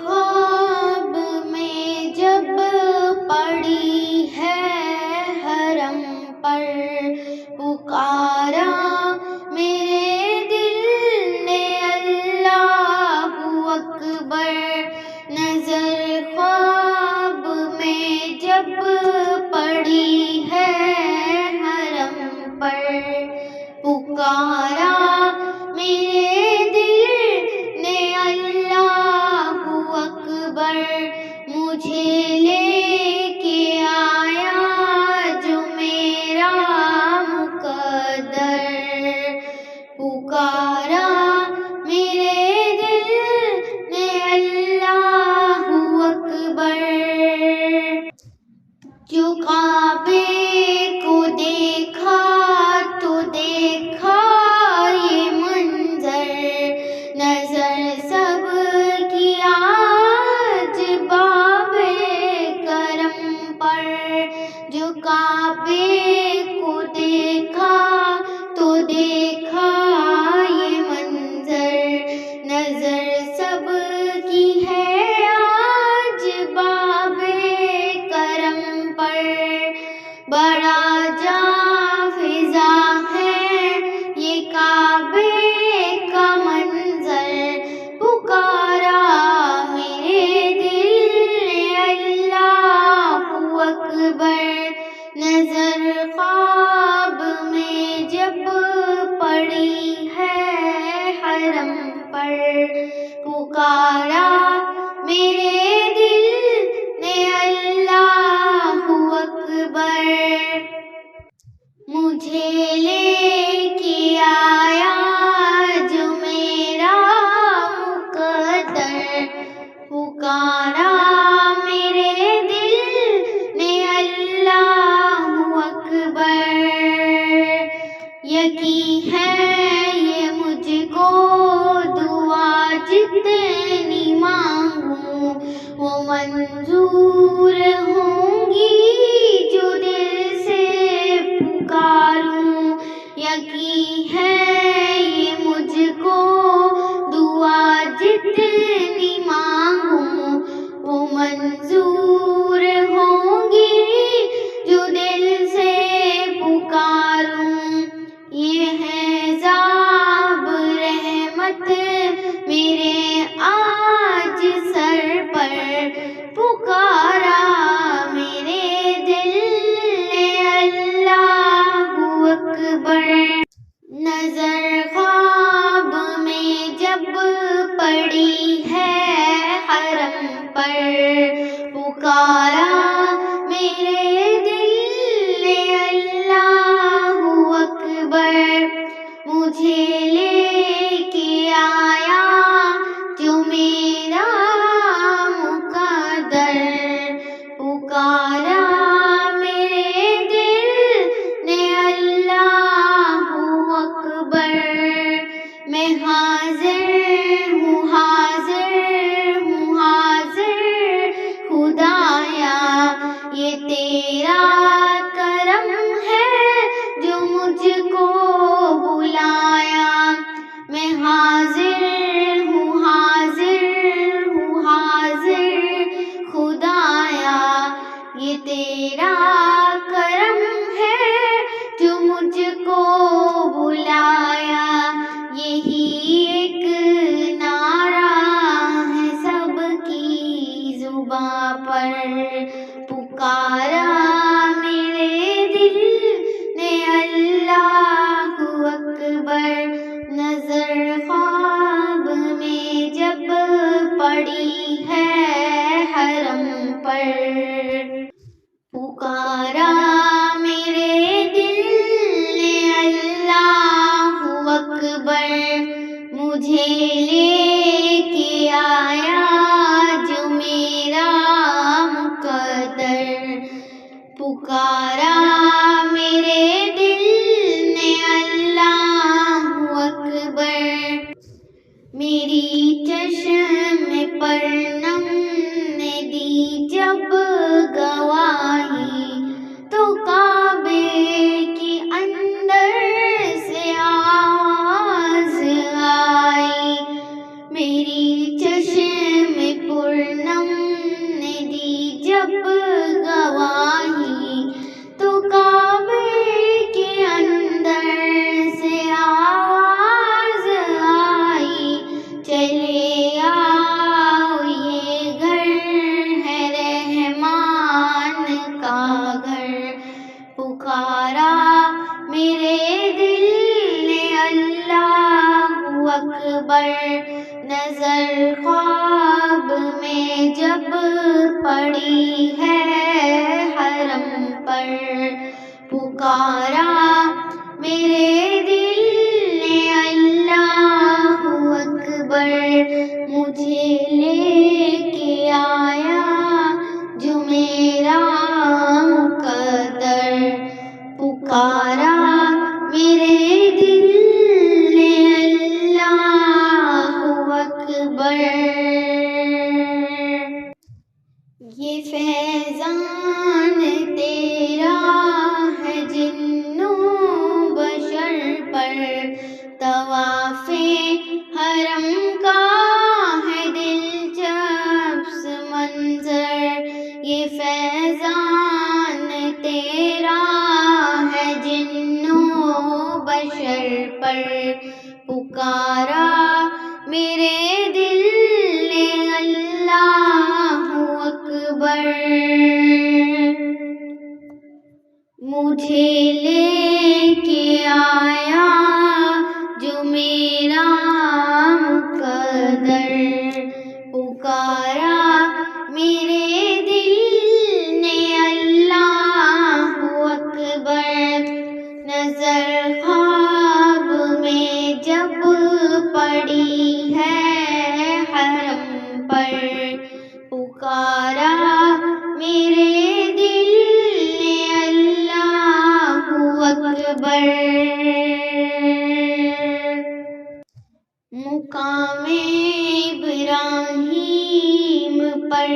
خواب میں جب پڑی ہے حرم پر پکارا میرے دل نے اللہ اکبر. نظر خواب میں جب پڑی ہے حرم پر پکارا میرے دل نے اللہ اکبر. مجھے لے کے آیا جو میرا مقدر پکارا میرے دل نے اللہ اکبر. جو کعبے کو دیکھا تو دیکھا یہ منظر نظر سب کی آج باب کرم پر. جو کعبے کو دیکھا تو دیکھا یہ منظر نظر سب کی ہے آج باب کرم پر. بڑا جاں فضا ہے یہ کعبے کا منظر پکارا میرے دل نے اللہ اکبر. نظر خواب میں جب پڑی ہے حرم پر پکارا میرے دل نے اللہ اکبر. مجھے لے کے آیا جو میرا مقدر پکارا میرے دل نے اللہ اکبر. یقین ہے یہ مجھ کو دعا جتنی مانگوں وہ منظور ہوں گی جو دل سے پکاروں. یقین ہے یہ مجھ کو دعا جتنی مانگوں وہ منظور ہوں گی جو دل سے پکاروں. یہ ہے عذاب رحمت میرے آج سر پر پکارا میرے دل نے اللہ اکبر. نظر خواب میں جب پڑی ہے حرم پر پکارا میرے دل نے اللہ اکبر. مجھے لے کے آیا جو میرا مقدر پکارا میرے دل نے اللہ اکبر. میں حاضر ہوں حاضر ہوں حاضر خدایا یہ تیرا کرم ہے جو مجھ کو بلایا. میں حاضر ہوں حاضر ہوں حاضر خدایا یہ تیرا کرم ہے جو مجھ کو بلایا. یہی ایک نعرہ ہے سب کی زباں پر پکارا میرے دل نے اللہ اکبر. نظر خواب میں جب پڑی ہے حرم پر پکارا میرے دل نے اللہ اکبر. مجھے لے کے آیا جو میرا مقدر پکارا میرے دل نے اللہ اکبر. میری چشم پر نم نے دی جب گواہی تو کعبے کے اندر سے آواز آئی. میری چشم خواب میں جب پڑی ہے حرم پر پکارا میرے دل نے اللہ اکبر، مجھے لے کے آیا جو میرا مقدر، پکارا میرے دل نے اللہ اکبر۔ یہ فیضان تیرا ہے جن و بشر پر، طواف حرم کا ہے دلچسپ منظر، یہ فیضان تیرا ہے جن و بشر پر، پکارا میرے دل نے اللہ اکبر، مجھے لے کے آیا جو میرا مقدر، پکارا میرے دل نے اللہ اکبر، نظر خواب میں جب پڑی ہے حرم پر، پکارا میرے دل نے اللہ اکبر، مقام ابراہیم پر